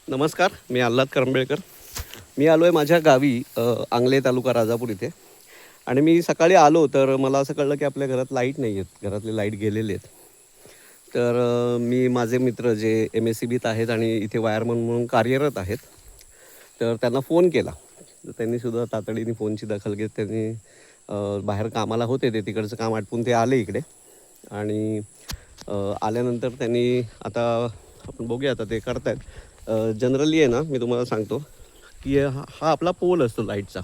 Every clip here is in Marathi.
नमस्कार, मी आल्हाद करंबेळकर. मी आलो आहे माझ्या गावी आंगले तालुका राजापूर इथे. आणि मी सकाळी आलो तर मला असं कळलं की आपल्या घरात लाईट नाही आहेत, घरातले लाईट गेलेले आहेत. तर मी माझे मित्र जे MSCBत आहेत आणि इथे वायरमन म्हणून कार्यरत आहेत, तर त्यांना फोन केला. तर त्यांनीसुद्धा तातडीने फोनची दखल घेत त्यांनी बाहेर कामाला होते, ते तिकडचं काम आटपून ते आले इकडे. आणि आल्यानंतर त्यांनी आता आपण बघूया आता ते करत आहेत. जनरली आहे ना, मी तुम्हाला सांगतो की हा आपला पोल असतो लाईटचा,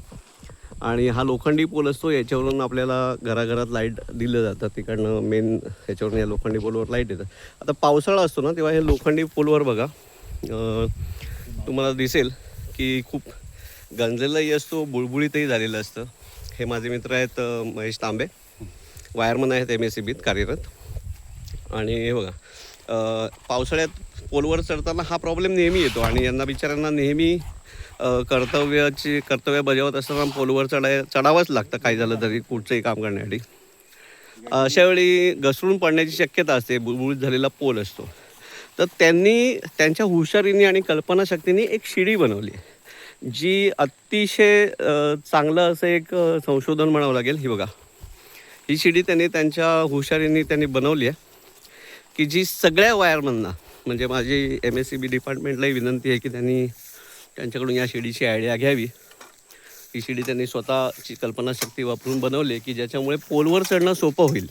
आणि हा लोखंडी पोल असतो. याच्यावरून आपल्याला घराघरात लाईट दिलं जातं. तिकडनं मेन ह्याच्यावरून या लोखंडी पोलवर लाईट येतं. आता पावसाळा असतो ना, तेव्हा हे लोखंडी पोलवर बघा तुम्हाला दिसेल की खूप गंजलेलाही असतो, बुळबुळीतही झालेलं असतं. हे माझे मित्र आहेत महेश तांबे, वायरमन आहेत MSCBत कार्यरत. आणि हे बघा पावसाळ्यात पोलवर चढताना हा प्रॉब्लेम नेहमी येतो, आणि यांना बिचाऱ्यांना नेहमी कर्तव्य बजावत असताना पोलवर चढावंच लागतं, काही झालं तरी कुठचंही काम करण्यासाठी. अशा वेळी घसरून पडण्याची शक्यता असते, बुळबुळीत झालेला पोल असतो. तर त्यांनी त्यांच्या हुशारीने आणि कल्पनाशक्तीने एक शिडी बनवली आहे, जी अतिशय चांगलं असं एक संशोधन म्हणावं लागेल. ही बघा, ही शिडी त्यांनी त्यांच्या हुशारीने त्यांनी बनवली आहे, की जी सगळ्या वायरमनना, म्हणजे माझी MSCB डिपार्टमेंटलाही विनंती आहे की त्यांनी त्यांच्याकडून या शिडीची आयडिया घ्यावी. ही शिडी त्यांनी स्वतःची कल्पनाशक्ती वापरून बनवली, की ज्याच्यामुळे पोलवर चढणं सोपं होईल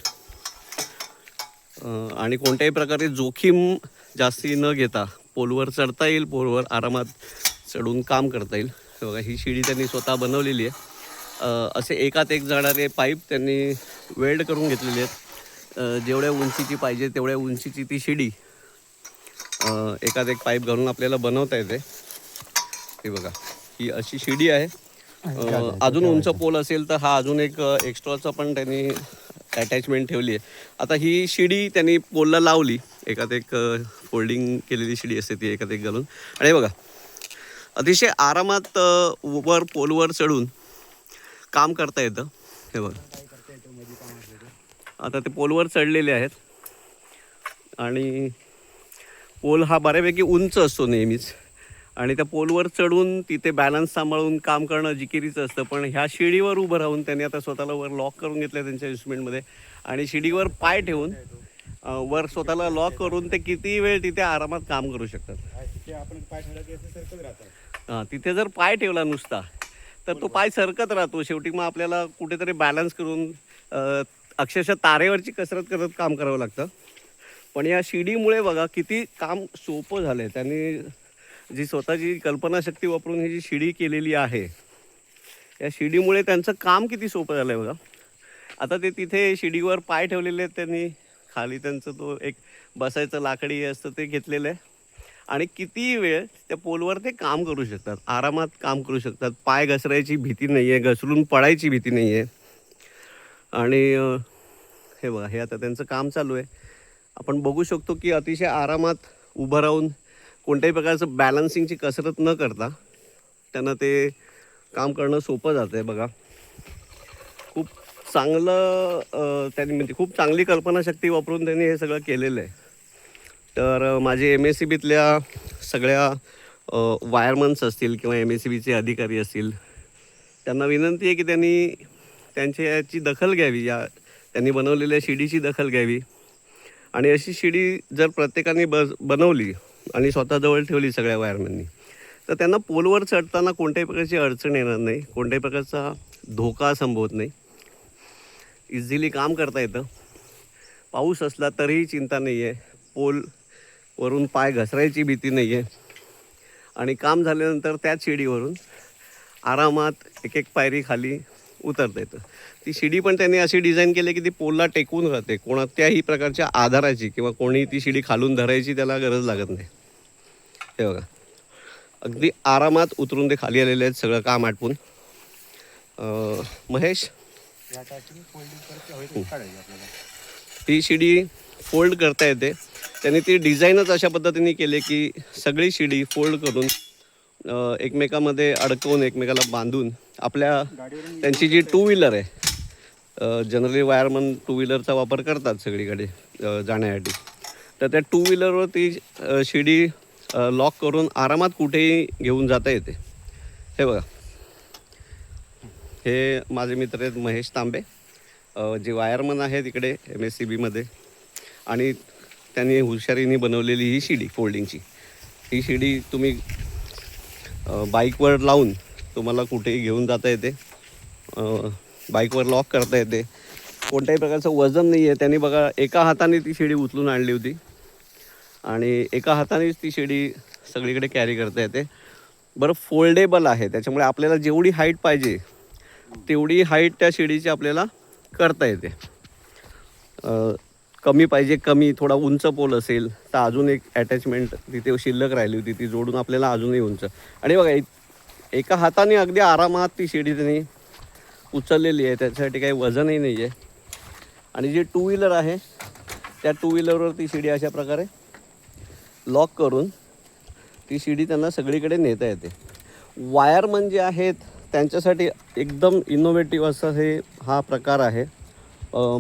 आणि कोणत्याही प्रकारे जोखीम जास्ती न घेता पोलवर चढता येईल, पोलवर आरामात चढून काम करता येईल. बघा, ही शिडी त्यांनी स्वतः बनवलेली आहे. असे एकात एक जाणारे पाईप त्यांनी वेल्ड करून घेतलेले आहेत. जेवढ्या उंचीची पाहिजे तेवढ्या उंचीची ती शिडी एकात एक पाईप घालून आपल्याला बनवता येते. हे बघा, ही अशी शिडी आहे. अजून उंच पोल असेल तर हा अजून एक एक्स्ट्राचा पण त्यांनी अटॅचमेंट ठेवली आहे. आता ही शिडी त्यांनी पोलला लावली, एकात एक फोल्डिंग केलेली शिडी असते ती एकात एक घालून. आणि बघा, अतिशय आरामात वर पोलवर चढून काम करता येतं. हे बघा, आता ते पोलवर चढलेले आहेत, आणि पोल हा बऱ्यापैकी उंच असतो नेहमीच, आणि त्या पोलवर चढून तिथे बॅलन्स सांभाळून काम करणं जिकिरीचं असतं. पण ह्या शिडीवर उभं राहून त्यांनी आता स्वतःला वर लॉक करून घेतलं त्यांच्या इन्स्ट्रुमेंटमध्ये, आणि शिडीवर पाय ठेवून वर स्वतःला लॉक करून ते किती वेळ तिथे आरामात काम करू शकतात. तिथे जर पाय ठेवला नुसता तर तो पाय सरकत राहतो. शेवटी मग आपल्याला कुठेतरी बॅलन्स करून अक्षरशः तारेवरची कसरत करत काम करावं लागतं. पण या शिडीमुळे बघा किती काम सोपं झालं आहे. त्यांनी जी स्वतःची कल्पनाशक्ती वापरून ही जी शिडी केलेली आहे, या शिडीमुळे त्यांचं काम किती सोपं झालं आहे बघा. आता ते तिथे शिडीवर पाय ठेवलेले आहेत त्यांनी, खाली त्यांचं तो एक बसायचं लाकडी असतं ते घेतलेलं आहे, आणि किती वेळ त्या पोलवर ते काम करू शकतात, आरामात काम करू शकतात. पाय घसरायची भीती नाही आहे, घसरून पडायची भीती नाही आहे. आणि हे बघा, हे आता त्यांचं काम चालू आहे. आपण बघू शकतो की अतिशय आरामात उभं राहून कोणत्याही प्रकारचं बॅलन्सिंगची कसरत न करता त्यांना ते काम करणं सोपं जातं आहे. बघा, खूप चांगलं त्यांनी, म्हणजे खूप चांगली कल्पनाशक्ती वापरून त्यांनी हे सगळं केलेलं आहे. तर माझे MSCBतल्या सगळ्या वायरमन्स असतील किंवा MSCBचे अधिकारी असतील, त्यांना विनंती आहे की त्यांनी त्यांच्या याची दखल घ्यावी, या त्यांनी बनवलेल्या शिडीची दखल घ्यावी. आणि अशी शिडी जर प्रत्येकाने बनवली आणि स्वतःजवळ ठेवली सगळ्या वायरमॅननी, तर त्यांना पोलवर चढताना कोणत्याही प्रकारची अडचण येणार नाही, कोणत्याही प्रकारचा धोका संभवत नाही. इझिली काम करता येतं. पाऊस असला तरीही चिंता नाही आहे, पोलवरून पाय घसरायची भीती नाही आहे, आणि काम झाल्यानंतर त्याच शिडीवरून आरामात एक एक पायरी खाली उतरता येतं. ती शिडी पण त्यांनी अशी डिझाईन केली की ती पोलला टेकून राहते, कोणत्याही प्रकारच्या आधाराची किंवा कोणी ती शिडी खालून धरायची त्याला गरज लागत नाही. हे बघा, अगदी आरामात उतरून ते खाली आलेले आहेत सगळं काम आटपून. महेश, ही शिडी फोल्ड करता येते. त्यांनी ती डिझाईनच अशा पद्धतीने केली की सगळी शिडी फोल्ड करून एकमेकामध्ये अडकवून एकमेकाला बांधून आपल्या त्यांची जी टू व्हीलर आहे, जनरली वायरमन टू व्हीलरचा वापर करतात सगळीकडे जाण्यासाठी, तर त्या टू व्हीलरवर ती शिडी लॉक करून आरामात कुठेही घेऊन जाता येते. हे बघा, हे माझे मित्र आहेत महेश तांबे, जे वायरमन आहेत इकडे MSCBमध्ये, आणि त्यांनी हुशारीने बनवलेली ही शिडी फोल्डिंगची. ही शिडी तुम्ही बाईकवर लावून तुम्हाला कुठेही घेऊन जाता येते, बाईकवर लॉक करता येते. कोणत्याही प्रकारचं वजन नाही आहे. त्यांनी बघा एका हाताने ती शिडी उचलून आणली होती आणि एका हातानेच ती शिडी सगळीकडे कॅरी करता येते. बरं, फोल्डेबल आहे, त्याच्यामुळे आपल्याला जेवढी हाईट पाहिजे तेवढी हाईट त्या शिडीची आपल्याला करता येते. कमी पाहिजे कमी, थोडा उंच पोल असेल तर अजून एक अटॅचमेंट तिथे शिल्लक राहिली होती, ती जोडून आपल्याला अजूनही उंच. आणि बघा, एका हाताने अगदी आरामात ती शिडी त्यांनी उचललेली आहे, त्याच्यासाठी काही वजनही नाही आहे. आणि जे टू व्हीलर आहे त्या टू व्हीलरवर ती शिडी अशा प्रकारे लॉक करून ती शिडी त्यांना सगळीकडे नेता येते. वायरमन जे आहेत त्यांच्यासाठी एकदम इनोव्हेटिव्ह असं हा प्रकार आहे.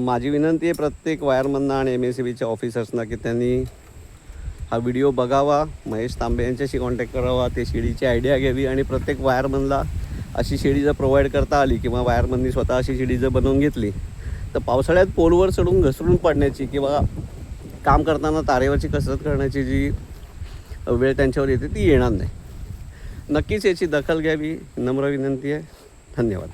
माझी विनंती आहे प्रत्येक वायरमनना आणि MSCBच्या ऑफिसर्सना की त्यांनी हा व्हिडिओ बघावा, महेश तांबे यांच्याशी कॉन्टॅक्ट करावा, ते शिडीची आयडिया घ्यावी. आणि प्रत्येक वायरमनला अशी शिडी जर प्रोव्हाइड करता आली किंवा वायरमननी स्वतः अशी शिडी जर बनवून घेतली तर पावसाळ्यात पोलवर चढून घसरून पडण्याची किंवा काम करताना तारेवरची कसरत करण्याची जी वेळ त्यांच्यावर येते ती येणार नाही. नक्कीच याची दखल घ्यावी, नम्र विनंती आहे. धन्यवाद.